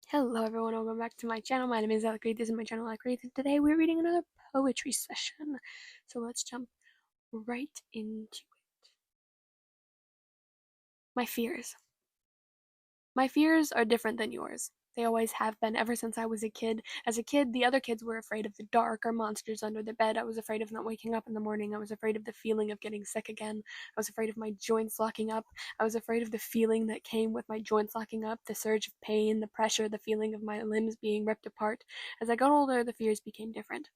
Hello everyone, welcome back to my channel. My name is Alec Reed. This is my channel, Alec Reed, and today we're reading another poetry session. So let's jump right into it. My fears. My fears are different than yours. They always have been ever since I was a kid. As a kid, the other kids were afraid of the dark or monsters under the bed. I was afraid of not waking up in the morning. I was afraid of the feeling of getting sick again. I was afraid of my joints locking up. I was afraid of the feeling that came with my joints locking up, the surge of pain, the pressure, the feeling of my limbs being ripped apart. As I got older, the fears became different.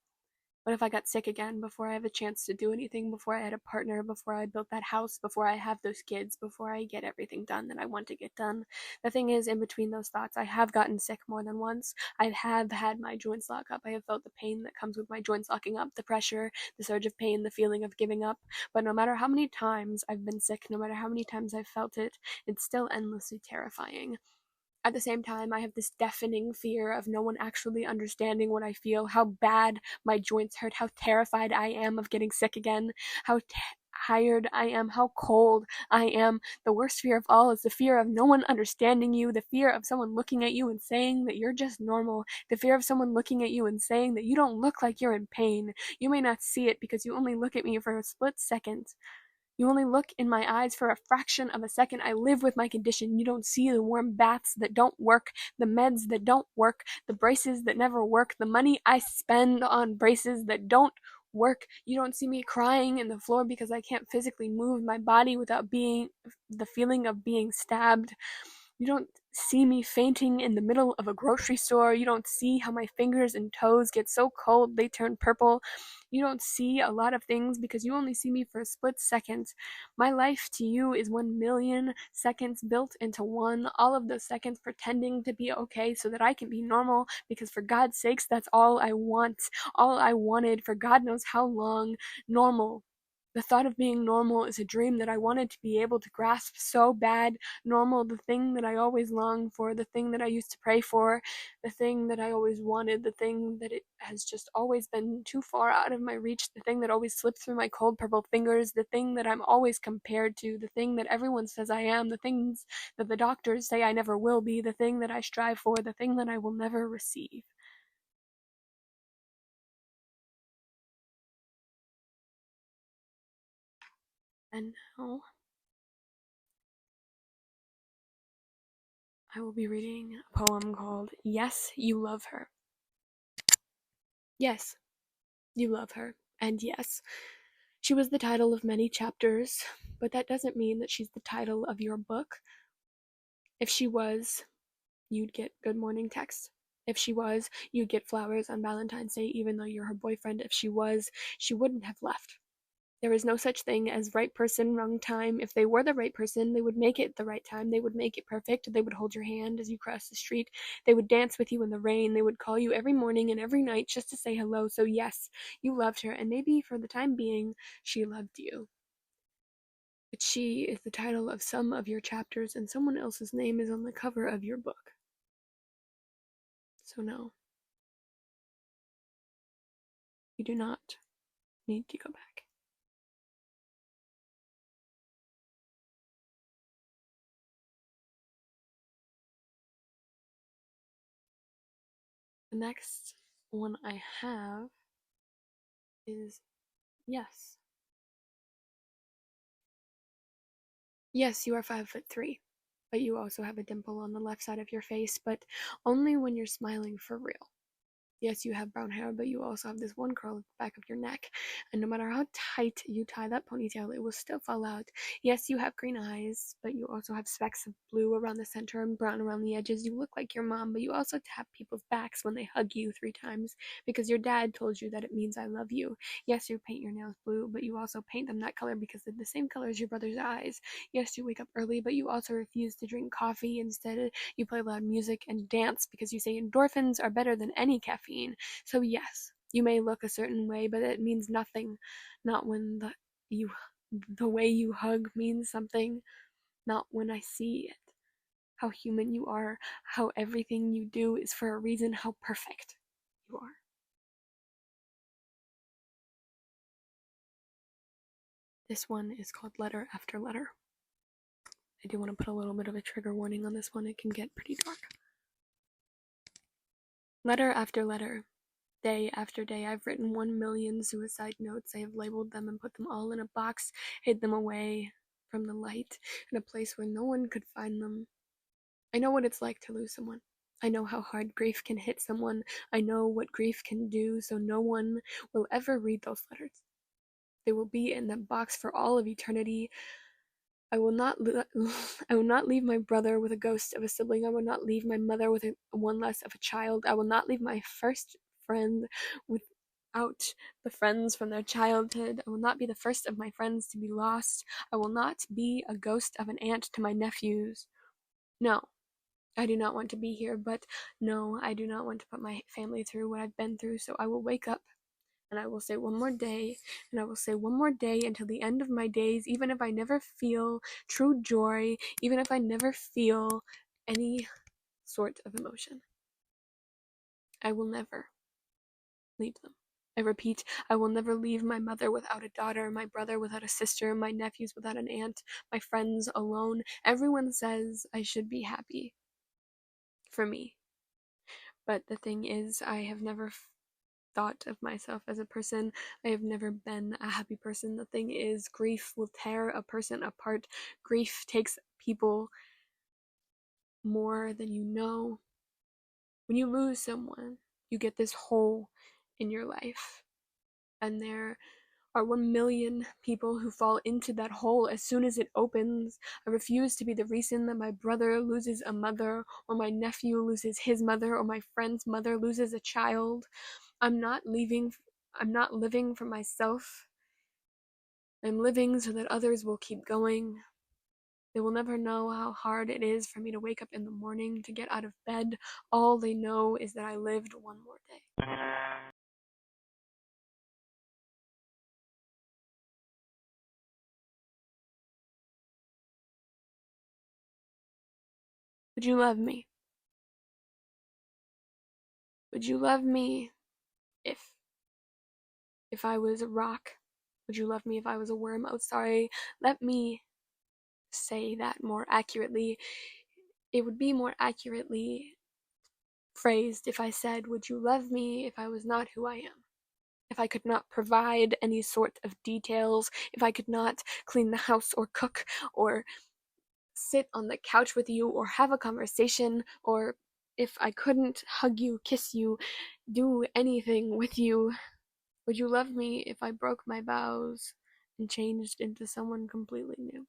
What if I got sick again before I have a chance to do anything, before I had a partner, before I built that house, before I have those kids, before I get everything done that I want to get done? The thing is, in between those thoughts, I have gotten sick more than once. I have had my joints lock up. I have felt the pain that comes with my joints locking up, the pressure, the surge of pain, the feeling of giving up. But no matter how many times I've been sick, no matter how many times I've felt it, it's still endlessly terrifying. At the same time, I have this deafening fear of no one actually understanding what I feel, how bad my joints hurt, how terrified I am of getting sick again, how tired I am, how cold I am. The worst fear of all is the fear of no one understanding you, the fear of someone looking at you and saying that you're just normal, the fear of someone looking at you and saying that you don't look like you're in pain. You may not see it because you only look at me for a split second. You only look in my eyes for a fraction of a second. I live with my condition. You don't see the warm baths that don't work, the meds that don't work, the braces that never work, the money I spend on braces that don't work. You don't see me crying in the floor because I can't physically move my body without being the feeling of being stabbed. You don't see me fainting in the middle of a grocery store. You don't see how my fingers and toes get so cold they turn purple. You don't see a lot of things because you only see me for a split second. My life to you is 1,000,000 seconds built into one, all of those seconds pretending to be okay so that I can be normal, because for God's sakes, that's all I want. All I wanted for God knows how long. Normal. The thought of being normal is a dream that I wanted to be able to grasp so bad. Normal, the thing that I always longed for, the thing that I used to pray for, the thing that I always wanted, the thing that it has just always been too far out of my reach, the thing that always slipped through my cold purple fingers, the thing that I'm always compared to, the thing that everyone says I am, the things that the doctors say I never will be, the thing that I strive for, the thing that I will never receive. And now I will be reading a poem called Yes, You Love Her. Yes, you love her. And yes, she was the title of many chapters, but that doesn't mean that she's the title of your book. If she was, you'd get good morning text. If she was, you'd get flowers on Valentine's Day, even though you're her boyfriend. If she was, she wouldn't have left. There is no such thing as right person, wrong time. If they were the right person, they would make it the right time. They would make it perfect. They would hold your hand as you cross the street. They would dance with you in the rain. They would call you every morning and every night just to say hello. So, yes, you loved her, and maybe for the time being, she loved you. But she is the title of some of your chapters, and someone else's name is on the cover of your book. So, no, you do not need to go back. The next one I have is yes. Yes, you are 5'3", but you also have a dimple on the left side of your face, but only when you're smiling for real. Yes, you have brown hair, but you also have this one curl at the back of your neck. And no matter how tight you tie that ponytail, it will still fall out. Yes, you have green eyes, but you also have specks of blue around the center and brown around the edges. You look like your mom, but you also tap people's backs when they hug you 3 times because your dad told you that it means I love you. Yes, you paint your nails blue, but you also paint them that color because they're the same color as your brother's eyes. Yes, you wake up early, but you also refuse to drink coffee. Instead, you play loud music and dance because you say endorphins are better than any caffeine. So yes, you may look a certain way, but it means nothing. Not when the way you hug means something. Not when I see it. How human you are, how everything you do is for a reason, how perfect you are. This one is called Letter After Letter. I do want to put a little bit of a trigger warning on this one. It can get pretty dark. Letter after letter, day after day, I've written 1,000,000 suicide notes. I have labeled them and put them all in a box, hid them away from the light in a place where no one could find them. I know what it's like to lose someone. I know how hard grief can hit someone. I know what grief can do, so no one will ever read those letters. They will be in that box for all of eternity. I will not I will not leave my brother with a ghost of a sibling. I will not leave my mother with one less of a child. I will not leave my first friend without the friends from their childhood. I will not be the first of my friends to be lost. I will not be a ghost of an aunt to my nephews. No, I do not want to be here, but no, I do not want to put my family through what I've been through, so I will wake up and I will say one more day, and I will say one more day until the end of my days, even if I never feel true joy, even if I never feel any sort of emotion. I will never leave them. I repeat, I will never leave my mother without a daughter, my brother without a sister, my nephews without an aunt, my friends alone. Everyone says I should be happy for me. But the thing is, I have never thought of myself as a person. I have never been a happy person. The thing is, grief will tear a person apart. Grief takes people more than you know. When you lose someone, you get this hole in your life. And there are 1,000,000 people who fall into that hole as soon as it opens. I refuse to be the reason that my brother loses a mother, or my nephew loses his mother, or my friend's mother loses a child. I'm not living for myself. I'm living so that others will keep going. They will never know how hard it is for me to wake up in the morning to get out of bed. All they know is that I lived one more day. Would you love me? Would you love me if I was a rock? Would you love me if I was a worm? Oh, sorry. Let me say that more accurately. It would be more accurately phrased if I said, would you love me if I was not who I am? If I could not provide any sort of details, if I could not clean the house or cook or sit on the couch with you or have a conversation, or if I couldn't hug you, kiss you, do anything with you, would you love me if I broke my vows and changed into someone completely new?